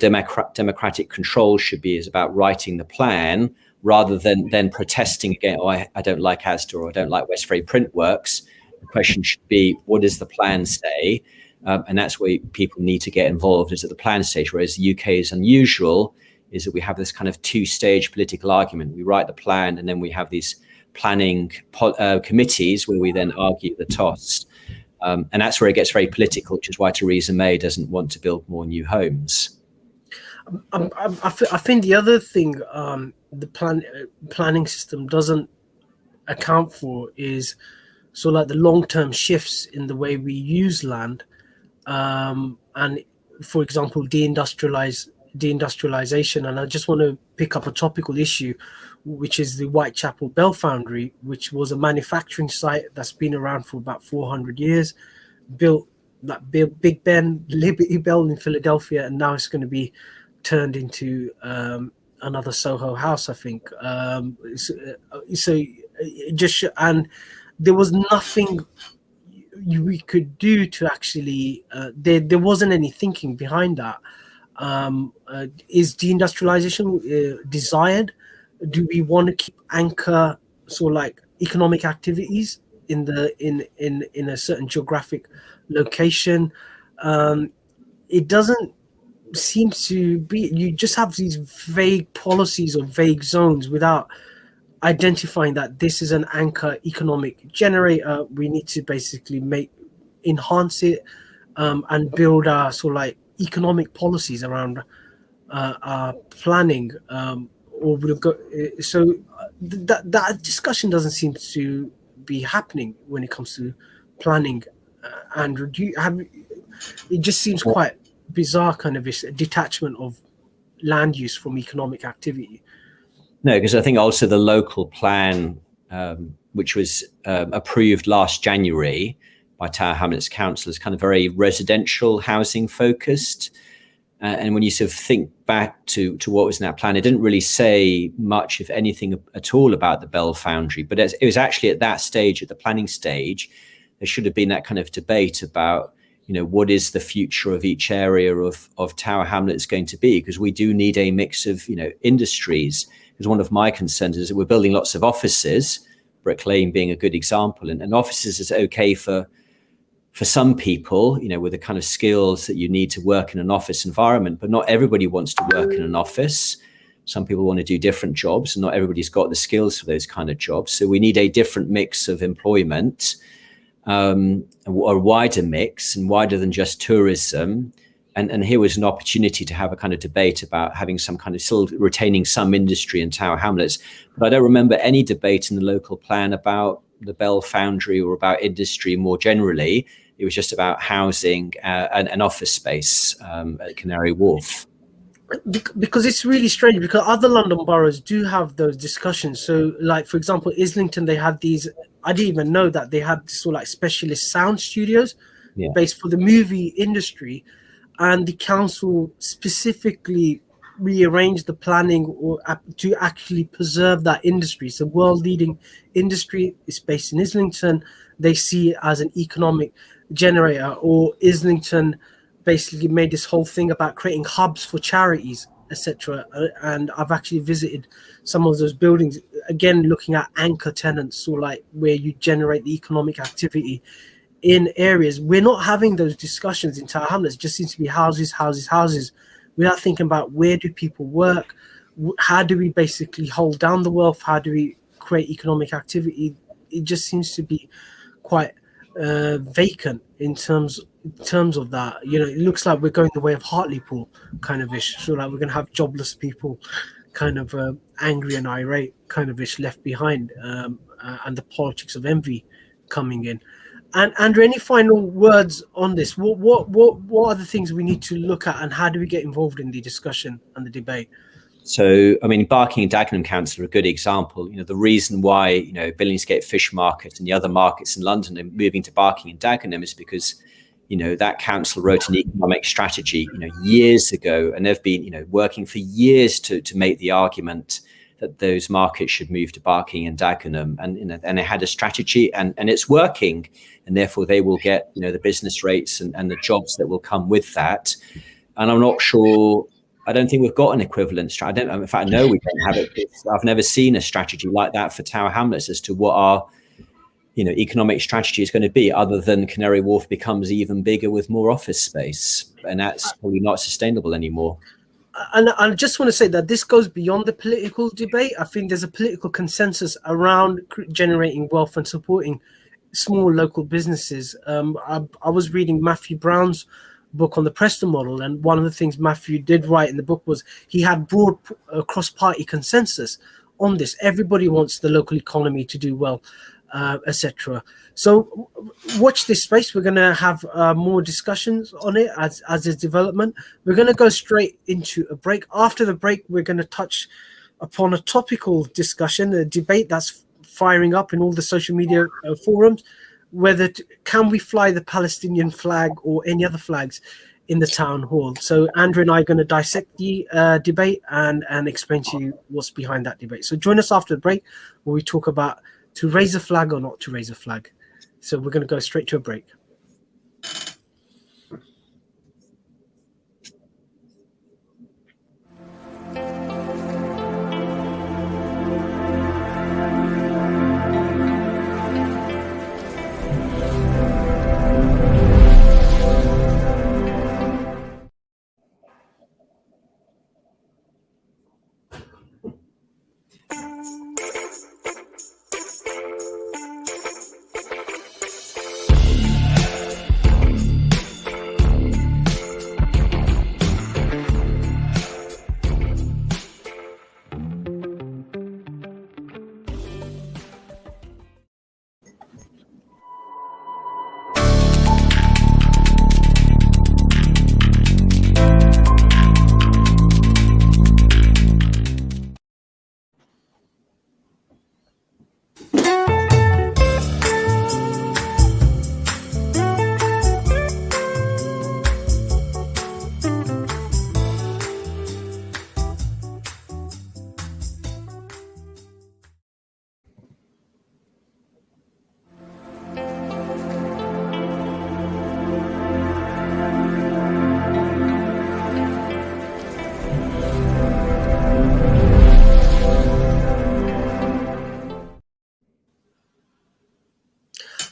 democratic control should be, is about writing the plan, rather than protesting again, I don't like Asda, or I don't like West Ferry Printworks. The question should be, what does the plan say? And that's where people need to get involved, is at the plan stage. Whereas the UK is unusual, is that we have this kind of two-stage political argument. We write the plan, and then we have these planning committees where we then argue the toss. And that's where it gets very political, which is why Theresa May doesn't want to build more new homes. I think the other thing the planning system doesn't account for is so like the long-term shifts in the way we use land, and for example deindustrialization. And I just want to pick up a topical issue, which is the Whitechapel Bell Foundry, which was a manufacturing site that's been around for about 400 years, built Big Ben, Liberty Bell in Philadelphia, and now it's going to be turned into another Soho House, I think. So it just and there was nothing we could do to actually. There wasn't any thinking behind that. Is deindustrialization desired? Do we want to keep anchor sort of like economic activities in a certain geographic location? It doesn't seem to be. You just have these vague policies or vague zones without identifying that this is an anchor economic generator. We need to basically enhance it, and build our sort of like economic policies around our planning, or would have got so that discussion doesn't seem to be happening when it comes to planning. Andrew, do you have? It just seems quite bizarre, kind of this detachment of land use from economic activity. No, because I think also the local plan, which was approved last January by Tower Hamlets Council, is kind of very residential housing focused. And when you sort of think back to what was in that plan, it didn't really say much, if anything, at all about the Bell Foundry. But it was actually at that stage, at the planning stage, there should have been that kind of debate about, what is the future of each area of Tower Hamlets going to be? Because we do need a mix of, industries. Because one of my concerns is that we're building lots of offices, Brick Lane being a good example. And offices is okay for some people, with the kind of skills that you need to work in an office environment, but not everybody wants to work in an office. Some people want to do different jobs, and not everybody's got the skills for those kind of jobs. So we need a different mix of employment, a wider mix, and wider than just tourism. And here was an opportunity to have a kind of debate about having some kind of still retaining some industry in Tower Hamlets. But I don't remember any debate in the local plan about the Bell Foundry or about industry more generally. It was just about housing and office space at Canary Wharf. Because it's really strange, because other London boroughs do have those discussions. So, like, for example, Islington, they had these, I didn't even know that they had sort of like specialist sound studios based for the movie industry. And the council specifically rearranged the planning to actually preserve that industry. So world-leading industry is based in Islington. They see it as an economic generator. Or Islington basically made this whole thing about creating hubs for charities, etc. And I've actually visited some of those buildings, again, looking at anchor tenants, or like where you generate the economic activity in areas. We're not having those discussions in Tower Hamlets. It just seems to be houses. Without thinking about where do people work, how do we basically hold down the wealth, how do we create economic activity. It just seems to be quite vacant in terms of that. It looks like we're going the way of Hartlepool kind of ish. So like we're going to have jobless people kind of angry and irate kind of ish left behind, and the politics of envy coming in. And Andrew, any final words on this? What are the things we need to look at, and how do we get involved in the discussion and the debate? So, I mean, Barking and Dagenham Council are a good example. The reason why, Billingsgate Fish Market and the other markets in London are moving to Barking and Dagenham is because, that council wrote an economic strategy, years ago, and they've been, working for years to make the argument that those markets should move to Barking and Dagenham, and they had a strategy, and it's working, and therefore they will get the business rates and the jobs that will come with that. And I'm not sure. I don't think we've got an equivalent strategy. In fact, I know we don't have it. I've never seen a strategy like that for Tower Hamlets as to what our economic strategy is going to be, other than Canary Wharf becomes even bigger with more office space, and that's probably not sustainable anymore. And I just want to say that this goes beyond the political debate. I think there's a political consensus around generating wealth and supporting small local businesses. I was reading Matthew Brown's book on the Preston model, and one of the things Matthew did write in the book was he had broad cross-party consensus on this. Everybody wants the local economy to do well, etc. So watch this space. We're going to have more discussions on it as a development. We're going to go straight into a break. After the break, we're going to touch upon a topical discussion, a debate that's firing up in all the social media forums, whether can we fly the Palestinian flag or any other flags in the town hall. So Andrew and I are going to dissect the debate and explain to you what's behind that debate. So join us after the break where we talk about to raise a flag or not to raise a flag. So we're going to go straight to a break.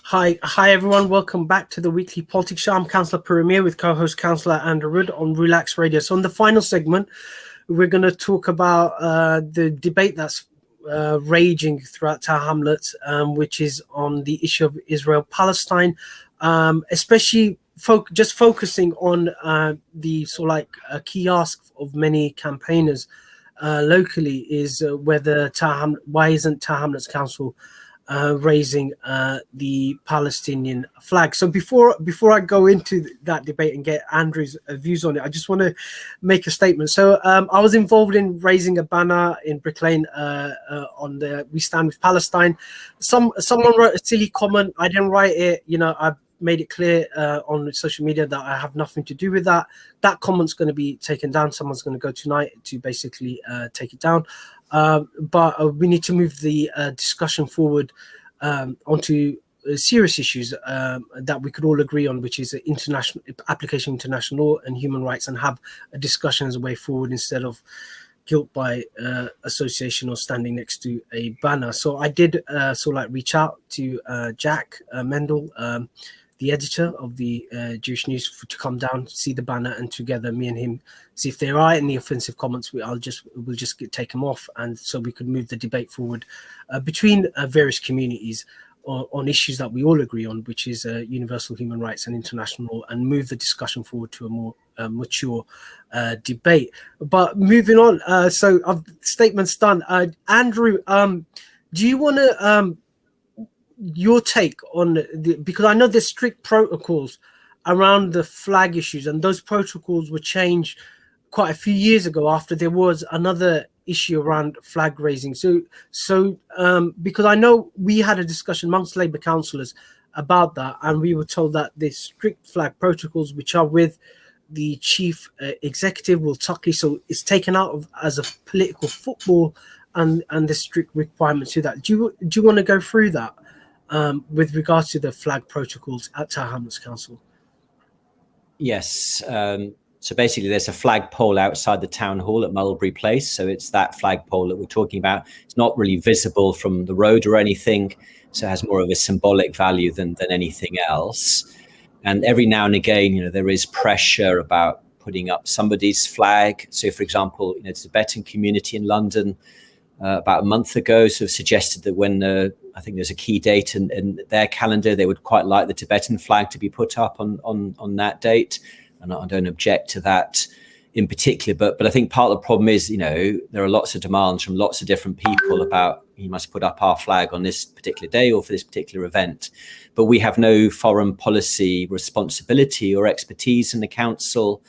Hi everyone, welcome back to the weekly politics show. I'm Councillor Puru with co-host Councillor Andrew Wood on Relax Radio. So in the final segment, we're going to talk about the debate that's raging throughout Tower Hamlets, which is on the issue of Israel-Palestine, especially just focusing on the sort of like a key ask of many campaigners locally is whether why isn't Tower Hamlets Council raising the Palestinian flag. So before I go into that debate and get Andrew's views on it, I just want to make a statement. So I was involved in raising a banner in Brick Lane on the We Stand With Palestine. Someone wrote a silly comment. I didn't write it. I made it clear on social media that I have nothing to do with that. That comment's going to be taken down. Someone's going to go tonight to basically take it down. But we need to move the discussion forward onto serious issues that we could all agree on, which is international application, international law and human rights, and have a discussion as a way forward instead of guilt by association or standing next to a banner. So I did reach out to Jack Mendel, the editor of the Jewish News, to come down, see the banner, and together me and him see if there are any offensive comments. We'll just take them off, and so we could move the debate forward between various communities on issues that we all agree on, which is universal human rights and international law, and move the discussion forward to a more mature debate. But moving on, so statements done. Andrew, do you want to your take on because I know there's strict protocols around the flag issues, and those protocols were changed quite a few years ago after there was another issue around flag raising. So because I know we had a discussion amongst Labour councillors about that, and we were told that the strict flag protocols, which are with the chief executive, Will Tuckley, so it's taken out of as a political football, and the strict requirements to that. Do you want to go through that with regards to the flag protocols at Tower Hamlets Council? Yes. So basically, there's a flagpole outside the town hall at Mulberry Place. So it's that flagpole that we're talking about. It's not really visible from the road or anything, so it has more of a symbolic value than anything else. And every now and again, there is pressure about putting up somebody's flag. So, for example, the Tibetan community in London about a month ago sort of suggested that when I think there's a key date in their calendar, they would quite like the Tibetan flag to be put up on that date. and I don't object to that in particular. But I think part of the problem is, there are lots of demands from lots of different people about, you must put up our flag on this particular day or for this particular event. But we have no foreign policy responsibility or expertise in the council.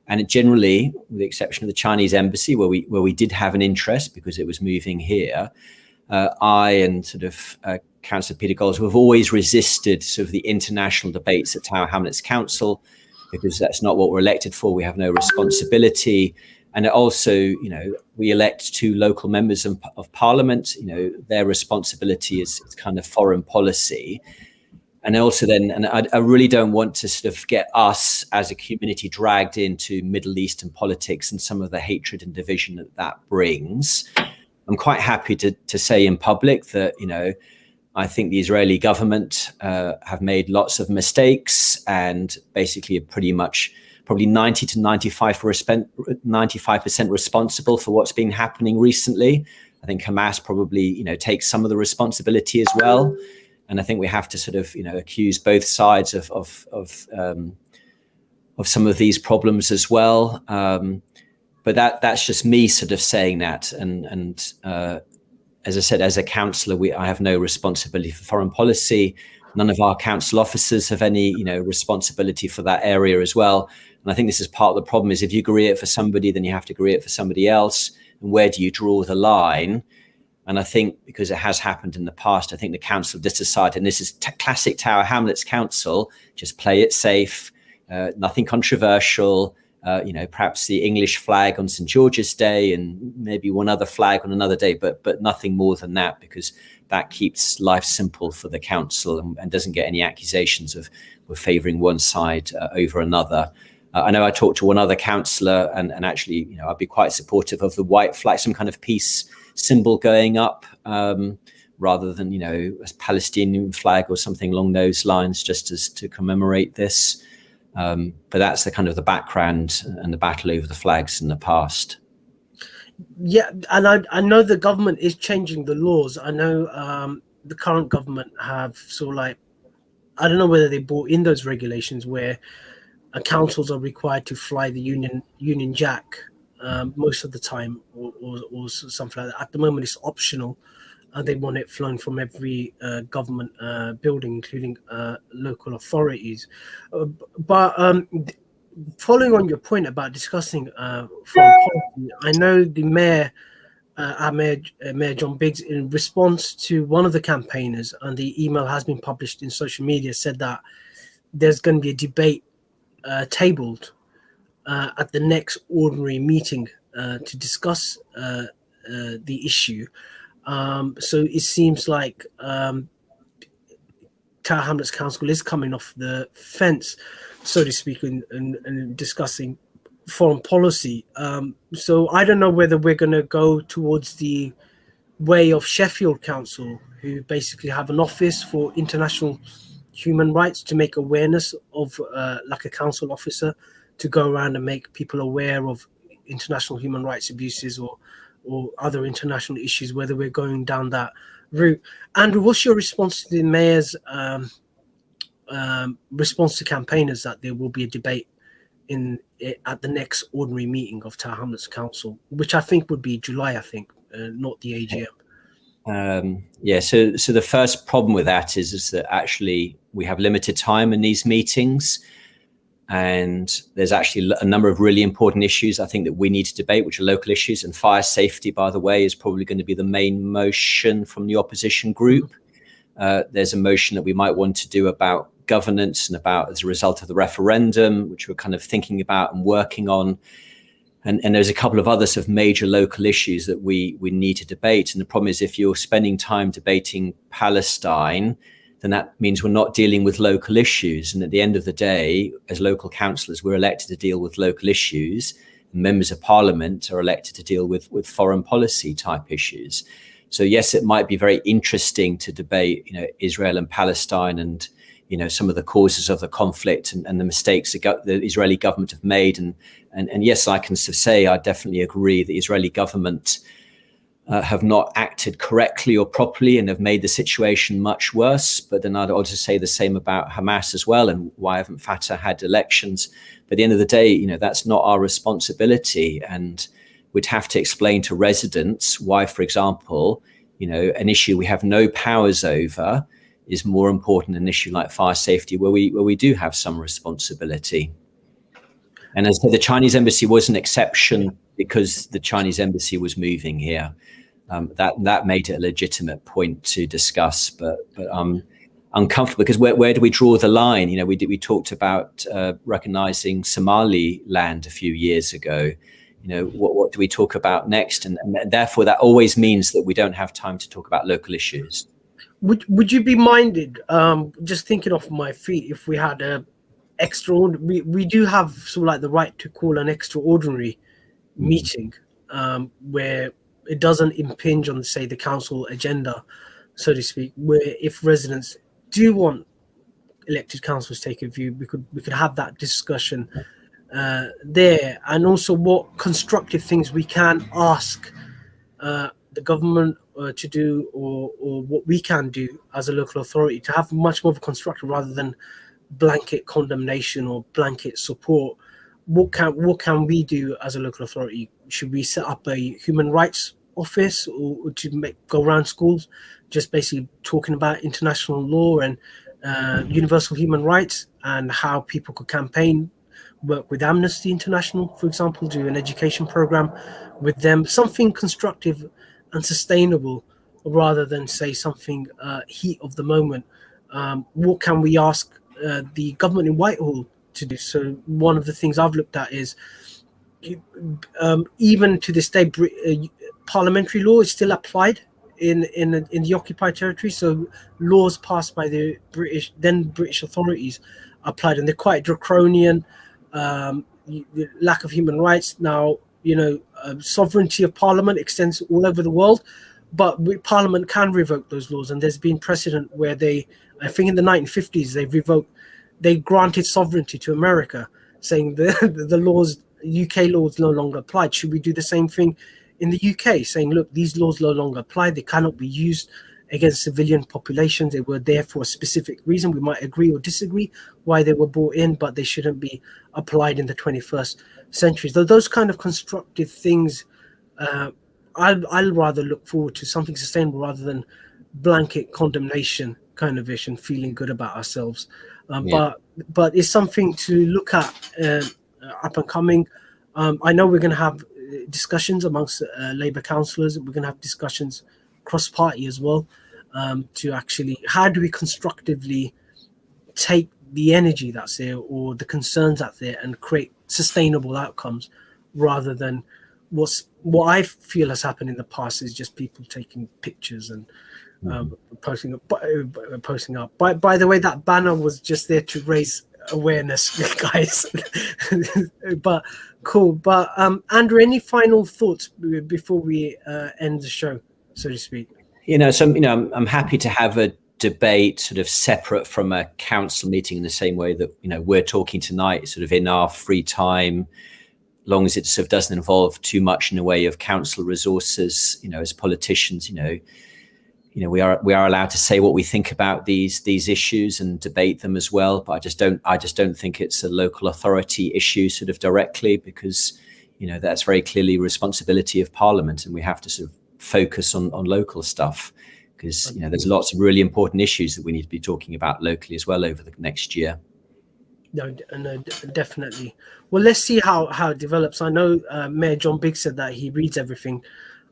And generally, with the exception of the Chinese embassy, where we did have an interest because it was moving here, I and Councillor Peter Golds, who have always resisted sort of the international debates at Tower Hamlets Council, because that's not what we're elected for. We have no responsibility. And also, we elect 2 local members of Parliament. Their responsibility is kind of foreign policy. And also then, I really don't want to sort of get us as a community dragged into Middle Eastern politics and some of the hatred and division that brings. I'm quite happy to say in public that, I think the Israeli government have made lots of mistakes and basically are pretty much probably 90 to 95% responsible for what's been happening recently. I think Hamas probably, takes some of the responsibility as well. And I think we have to sort of, accuse both sides of some of these problems as well. But that's just me sort of saying that. And as I said, as a councillor, I have no responsibility for foreign policy. None of our council officers have any, responsibility for that area as well. And I think this is part of the problem is if you agree it for somebody, then you have to agree it for somebody else. And where do you draw the line? And I think because it has happened in the past, I think the council just decided, and this is classic Tower Hamlets Council, just play it safe, nothing controversial, perhaps the English flag on St. George's Day and maybe one other flag on another day, but nothing more than that, because that keeps life simple for the council and doesn't get any accusations of we're favouring one side over another. I know I talked to one other councillor and actually, I'd be quite supportive of the white flag, some kind of peace symbol going up rather than, a Palestinian flag or something along those lines, just as to commemorate this. But that's the kind of the background and the battle over the flags in the past. Yeah, and I know the government is changing the laws. I know the current government have I don't know whether they brought in those regulations where councils are required to fly the Union Jack most of the time or something like that. At the moment, it's optional. They want it flown from every government building, including local authorities. But following on your point about discussing foreign policy, I know the mayor, Mayor John Biggs, in response to one of the campaigners, and the email has been published in social media, said that there's going to be a debate tabled at the next ordinary meeting to discuss the issue. So it seems like Tower Hamlets Council is coming off the fence, so to speak, and discussing foreign policy. So I don't know whether we're going to go towards the way of Sheffield Council, who basically have an office for international human rights to make awareness of, like a council officer, to go around and make people aware of international human rights abuses or other international issues, whether we're going down that route. Andrew, what's your response to the mayor's response to campaigners that there will be a debate at the next ordinary meeting of Tower Hamlets Council, which I think would be July, not the AGM? So the first problem with that is that actually we have limited time in these meetings. And there's actually a number of really important issues I think that we need to debate, which are local issues. And fire safety, by the way, is probably going to be the main motion from the opposition group. There's a motion that we might want to do about governance and about as a result of the referendum, which we're kind of thinking about and working on. And there's a couple of other sort of major local issues that we need to debate. And the problem is if you're spending time debating Palestine, then that means we're not dealing with local issues. And at the end of the day, as local councillors, we're elected to deal with local issues. Members of parliament are elected to deal with foreign policy type issues. So yes, it might be very interesting to debate, Israel and Palestine and, some of the causes of the conflict and the mistakes the Israeli government have made. And yes, I can say I definitely agree the Israeli government have not acted correctly or properly and have made the situation much worse. But then I'd also say the same about Hamas as well, and why haven't Fatah had elections? But at the end of the day, that's not our responsibility, and we'd have to explain to residents why, for example, an issue we have no powers over is more important than an issue like fire safety, where we do have some responsibility. And as I said, the Chinese embassy was an exception because the Chinese embassy was moving here. That made it a legitimate point to discuss, but I'm uncomfortable because where do we draw the line? We talked about recognizing Somaliland a few years ago. What do we talk about next? And therefore, that always means that we don't have time to talk about local issues. Would you be minded, just thinking off my feet, if we had we do have sort of like the right to call an extraordinary meeting where it doesn't impinge on, say, the council agenda, so to speak, where if residents do want elected councils to take a view, we could have that discussion there, and also what constructive things we can ask the government to do, or what we can do as a local authority to have much more of a constructive rather than blanket condemnation or blanket support. What can we do as a local authority? Should we set up a human rights office or to go around schools just basically talking about international law and universal human rights and how people could campaign, work with Amnesty International, for example, do an education program with them, something constructive and sustainable rather than say something heat of the moment. What can we ask the government in Whitehall to do? So one of the things I've looked at is even to this day, parliamentary law is still applied in the occupied territory. So laws passed by the British authorities applied, and they're quite draconian. Lack of human rights. Now, sovereignty of Parliament extends all over the world, but Parliament can revoke those laws, and there's been precedent where I think in the 1950s, they granted sovereignty to America, saying the laws, UK laws no longer applied. Should we do the same thing in the UK, saying, look, these laws no longer apply, they cannot be used against civilian populations, they were there for a specific reason. We might agree or disagree why they were brought in, but they shouldn't be applied in the 21st century. So those kind of constructive things, I'll rather look forward to something sustainable rather than blanket condemnation kind of vision, feeling good about ourselves. But it's something to look at up and coming. I know we're going to have discussions amongst Labour councillors. We're going to have discussions cross-party as well, to actually, how do we constructively take the energy that's there or the concerns that's there and create sustainable outcomes, rather than what I feel has happened in the past is just people taking pictures and posting up. By the way, that banner was just there to raise awareness, guys. But cool. But Andrew, any final thoughts before we end the show, so to speak? I'm happy to have a debate sort of separate from a council meeting in the same way that we're talking tonight, sort of in our free time, long as it sort of doesn't involve too much in the way of council resources. As politicians, we are allowed to say what we think about these issues and debate them as well. But I just don't think it's a local authority issue sort of directly, because that's very clearly responsibility of Parliament, and we have to sort of focus on local stuff, because there's lots of really important issues that we need to be talking about locally as well over the next year. No, definitely. Well, let's see how it develops. I know Mayor John Biggs said that he reads everything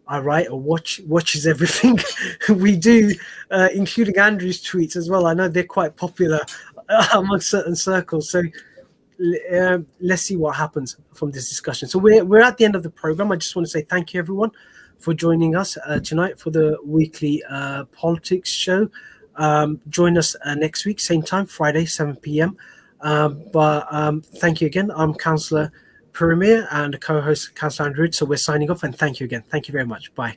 I write or watches everything we do, including Andrew's tweets as well. I know they're quite popular among certain circles. So let's see what happens from this discussion. So we're at the end of the program. I just want to say thank you, everyone, for joining us tonight for the weekly politics show. Join us next week, same time, Friday, 7 p.m. But thank you again. I'm Councillor Puru and co-host Councillor Andrew. So we're signing off, and thank you again. Thank you very much. Bye.